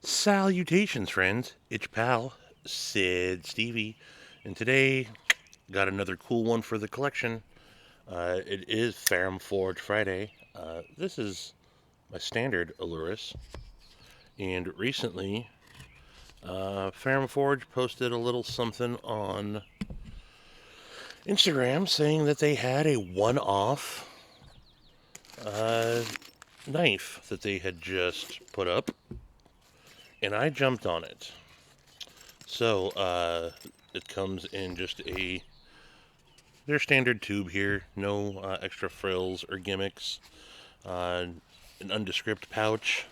Salutations, friends. It's your pal, Stevie, and today got another cool one for the collection. It is Ferrum Forge Friday. This is my standard Allurus, and recently, Ferrum Forge posted a little something on Instagram saying that they had a one-off uh, knife that they had just put up, and I jumped on it. So, it comes in just their standard tube here, no extra frills or gimmicks, uh, an undescript pouch,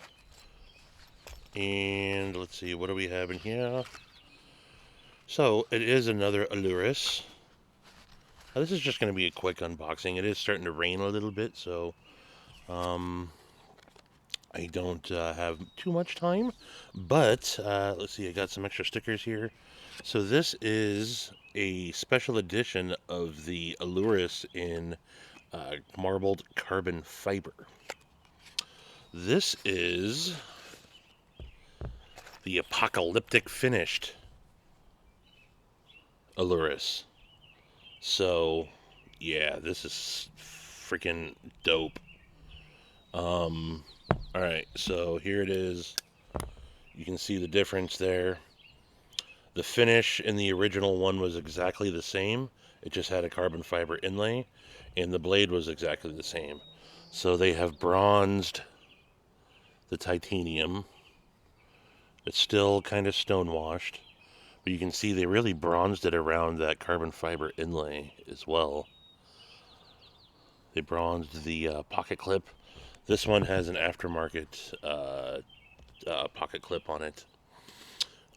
and let's see, what do we have in here? So, it is another Allurus. This is just going to be a quick unboxing. It is starting to rain a little bit, so um, I don't have too much time, but let's see, I got some extra stickers here. So this is a special edition of the Allurus in marbled carbon fiber. This is the Apocalyptic finished Allurus. So, yeah, this is freaking dope. Alright, so here it is. You can see the difference there. The finish in the original one was exactly the same. It just had a carbon fiber inlay, and the blade was exactly the same. So they have bronzed the titanium. It's still kind of stonewashed, but you can see they really bronzed it around that carbon fiber inlay as well. They bronzed the pocket clip. This one has an aftermarket pocket clip on it.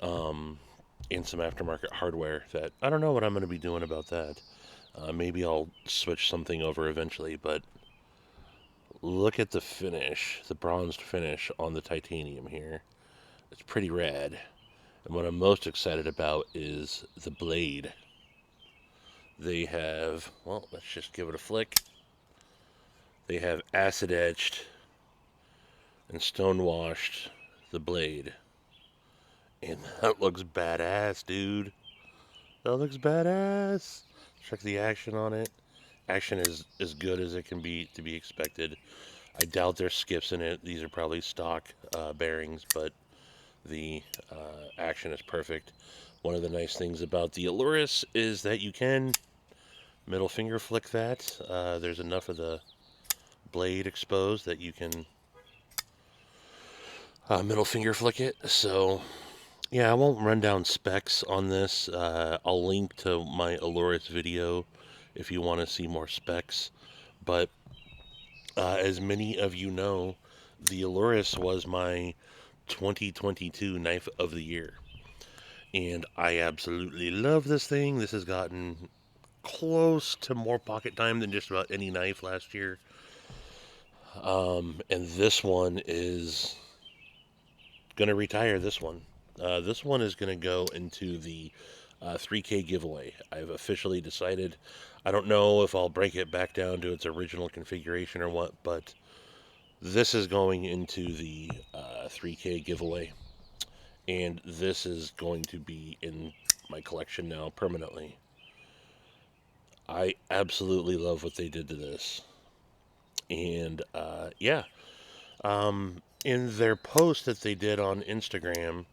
And some aftermarket hardware that I don't know what I'm going to be doing about that. Maybe I'll switch something over eventually, but look at the finish, the bronzed finish on the titanium here. It's pretty rad. And what I'm most excited about is the blade. They have, well, let's just give it a flick. They have acid etched and stonewashed the blade. And that looks badass, dude. That looks badass. Check the action on it. Action is as good as it can be to be expected. I doubt there's skips in it. These are probably stock bearings, but the action is perfect. One of the nice things about the Allurus is that you can middle finger flick that. There's enough of the blade exposed that you can middle finger flick it. So yeah, I won't run down specs on this. I'll link to my Allurus video if you want to see more specs. But as many of you know, the Allurus was my 2022 knife of the year. And I absolutely love this thing. This has gotten close to more pocket time than just about any knife last year. And this one is going to retire this one. This one is going to go into the 3K giveaway. I've officially decided. I don't know if I'll break it back down to its original configuration or what, but this is going into the 3K giveaway. And this is going to be in my collection now permanently. I absolutely love what they did to this. And yeah, in their post that they did on Instagram,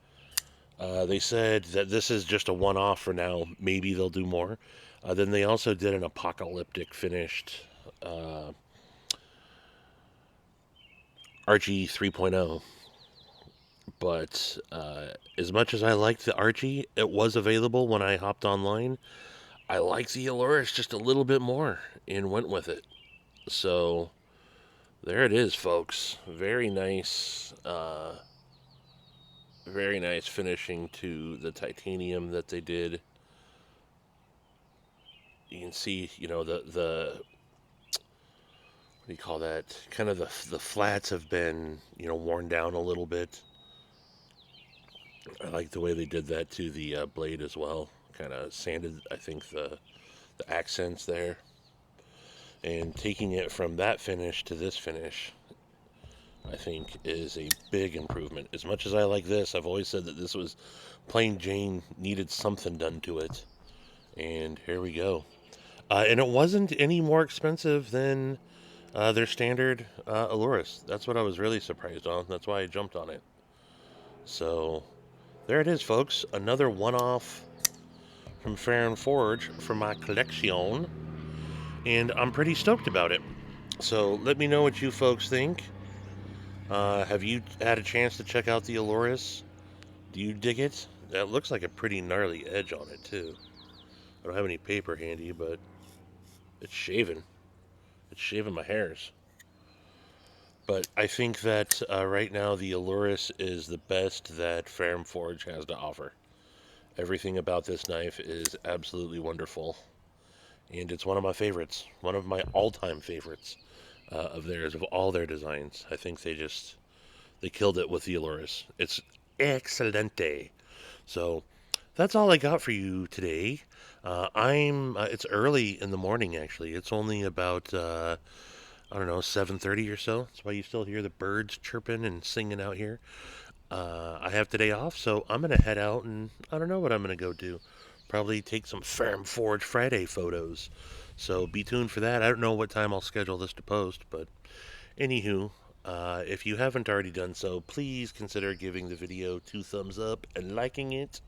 they said that this is just a one-off for now. Maybe they'll do more. Then they also did an apocalyptic finished RG 3.0. But as much as I liked the Archie, it was available when I hopped online. I liked the Allurus just a little bit more and went with it. So there it is, folks. Very nice finishing to the titanium that they did. You can see, you know, the what do you call that? Kind of the flats have been, you know, worn down a little bit. I like the way they did that to the blade as well. Kind of sanded, I think, the accents there. And taking it from that finish to this finish, I think is a big improvement. As much as I like this, I've always said that this was plain Jane, needed something done to it. And here we go. And it wasn't any more expensive than their standard Allurus. That's what I was really surprised on. That's why I jumped on it. So there it is, folks. Another one-off from Ferrum Forge for my collection. And I'm pretty stoked about it. So let me know what you folks think. Have you had a chance to check out the Allurus? Do you dig it? That looks like a pretty gnarly edge on it, too. I don't have any paper handy, but it's shaven. It's shaving my hairs. But I think that right now the Allurus is the best that Ferrum Forge has to offer. Everything about this knife is absolutely wonderful. And it's one of my favorites. One of my all-time favorites of theirs, of all their designs. I think they killed it with the Allurus. It's excelente. So that's all I got for you today. It's early in the morning actually. It's only about I don't know 7:30 or so. That's why you still hear the birds chirping and singing out here. I have today off, so I'm gonna head out and I don't know what I'm gonna go do. Probably take some Ferrum Forge Friday photos. So be tuned for that. I don't know what time I'll schedule this to post, but anywho, if you haven't already done so, please consider giving the video 2 thumbs up and liking it.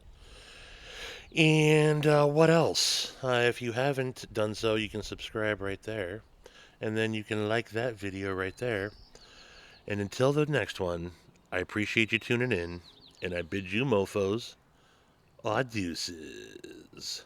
And what else? If you haven't done so, you can subscribe right there. And then you can like that video right there. And until the next one, I appreciate you tuning in. And I bid you mofos, adeuces.